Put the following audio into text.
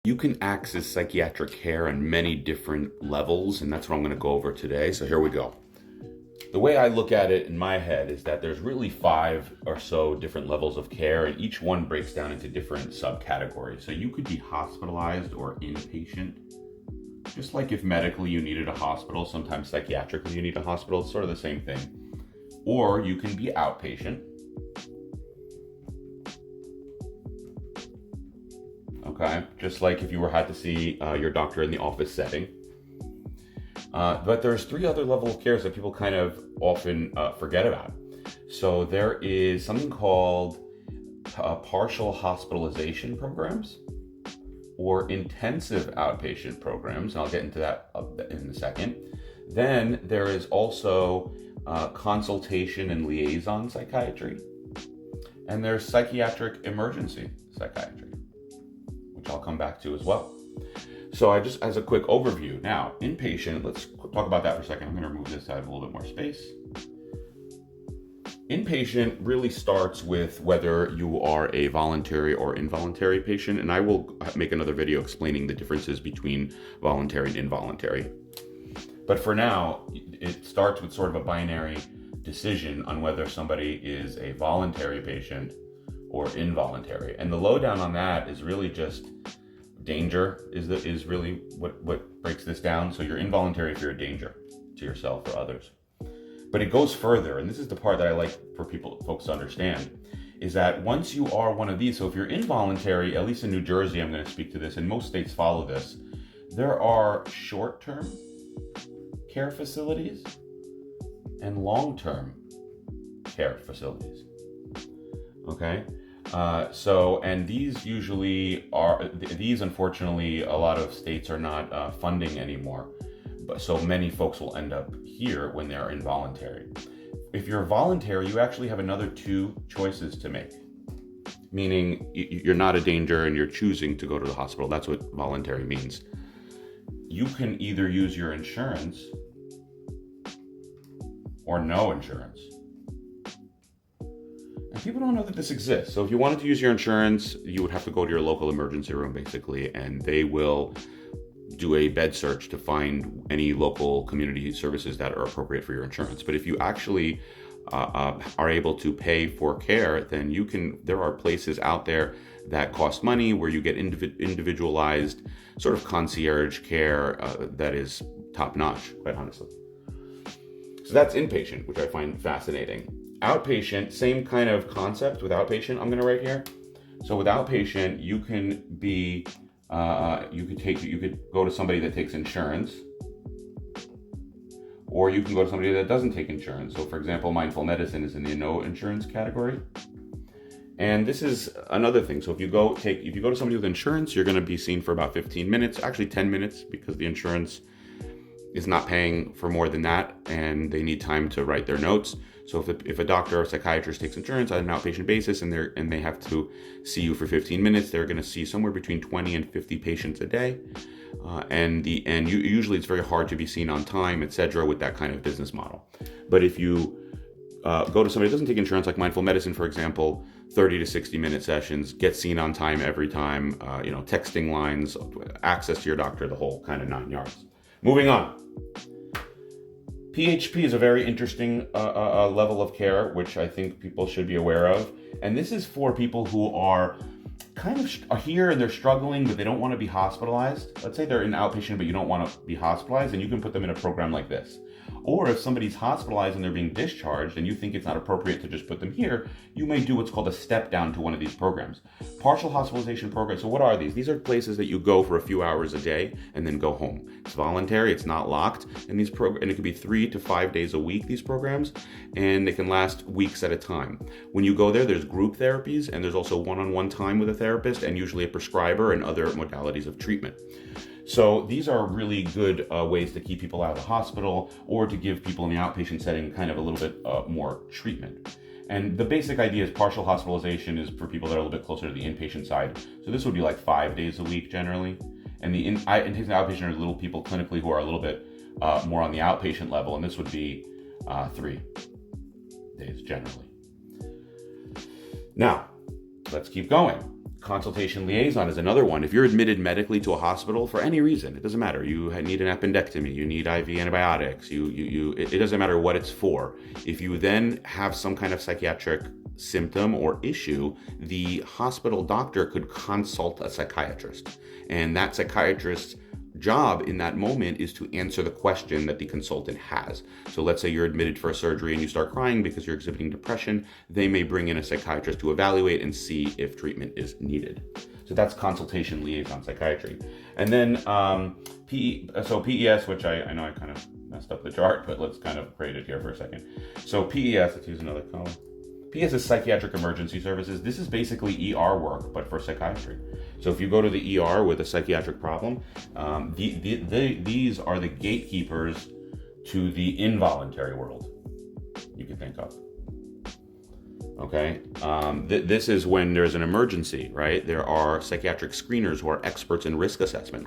You can access psychiatric care on many different levels, and that's what I'm going to go over today. So here we go. The way I look at it in my head is that there's really 5 or so different levels of care, and each one breaks down into different subcategories. So you could be hospitalized or inpatient, just like if medically you needed a hospital, sometimes psychiatrically you need a hospital, it's sort of the same thing. Or you can be outpatient. Okay, just like if you had to see your doctor in the office setting. But there's 3 other levels of care that people kind of often forget about. So there is something called partial hospitalization programs or intensive outpatient programs, and I'll get into that in a second. Then there is also consultation and liaison psychiatry, and there's psychiatric emergency psychiatry, which I'll come back to as well. So I just, as a quick overview, now, inpatient, let's talk about that for a second. I'm going to remove this, I have a little bit more space. Inpatient really starts with whether you are a voluntary or involuntary patient, and I will make another video explaining the differences between voluntary and involuntary. But for now, it starts with sort of a binary decision on whether somebody is a voluntary patient or involuntary. And the lowdown on that is really just danger is really what breaks this down. So you're involuntary if you're a danger to yourself or others. But it goes further, and this is the part that I like for folks to understand, is that once you are one of these, so if you're involuntary, at least in New Jersey, I'm going to speak to this, and most states follow this, there are short-term care facilities and long-term care facilities. Okay? And these usually are, these unfortunately, a lot of states are not funding anymore. But so many folks will end up here when they're involuntary. If you're voluntary, you actually have another 2 choices to make. Meaning you're not a danger and you're choosing to go to the hospital. That's what voluntary means. You can either use your insurance or no insurance. And people don't know that this exists. So if you wanted to use your insurance, you would have to go to your local emergency room basically, and they will do a bed search to find any local community services that are appropriate for your insurance. But if you actually are able to pay for care, then there are places out there that cost money where you get individualized sort of concierge care that is top notch, quite honestly. So that's inpatient, which I find fascinating. Outpatient, same kind of concept with outpatient I'm going to write here. So with outpatient, you can be, you could go to somebody that takes insurance, or you can go to somebody that doesn't take insurance. So for example, mindful medicine is in the no insurance category. And this is another thing. So if you go to somebody with insurance, you're going to be seen for about 15 minutes, actually 10 minutes, because the insurance is not paying for more than that, and they need time to write their notes. So if a doctor or psychiatrist takes insurance on an outpatient basis and they have to see you for 15 minutes, they're going to see somewhere between 20 and 50 patients a day. Usually it's very hard to be seen on time, etc., with that kind of business model. But if you go to somebody who doesn't take insurance, like mindful medicine, for example, 30 to 60 minute sessions, get seen on time every time, texting lines, access to your doctor, the whole kind of 9 yards. Moving on. PHP is a very interesting level of care, which I think people should be aware of. And this is for people who are kind of here and they're struggling, but they don't want to be hospitalized. Let's say they're in outpatient, but you don't want to be hospitalized, and you can put them in a program like this. Or if somebody's hospitalized and they're being discharged and you think it's not appropriate to just put them here, you may do what's called a step down to one of these programs. Partial hospitalization programs. So what are these? These are places that you go for a few hours a day and then go home. It's voluntary, it's not locked, and and it could be 3 to 5 days a week, these programs, and they can last weeks at a time. When you go there, there's group therapies, and there's also one-on-one time with a therapist and usually a prescriber and other modalities of treatment. So these are really good ways to keep people out of the hospital or to give people in the outpatient setting kind of a little bit more treatment. And the basic idea is partial hospitalization is for people that are a little bit closer to the inpatient side. So this would be like 5 days a week generally. And the inpatient outpatient are little people clinically who are a little bit more on the outpatient level, and this would be 3 days generally. Now, Let's keep going. Consultation liaison is another one. If you're admitted medically to a hospital for any reason, it doesn't matter. You need an appendectomy, you need IV antibiotics, it doesn't matter what it's for. If you then have some kind of psychiatric symptom or issue, the hospital doctor could consult a psychiatrist. And that psychiatrist's job in that moment is to answer the question that the consultant has. So let's say you're admitted for a surgery and you start crying because you're exhibiting depression. They may bring in a psychiatrist to evaluate and see if treatment is needed. So that's consultation liaison psychiatry. And then PES, which I know I kind of messed up the chart, but let's kind of create it here for a second. So PES, let's use another column. PES is Psychiatric Emergency Services. This is basically ER work, but for psychiatry. So if you go to the ER with a psychiatric problem, these are the gatekeepers to the involuntary world, you can think of. Okay, this is when there's an emergency, right? There are psychiatric screeners who are experts in risk assessment.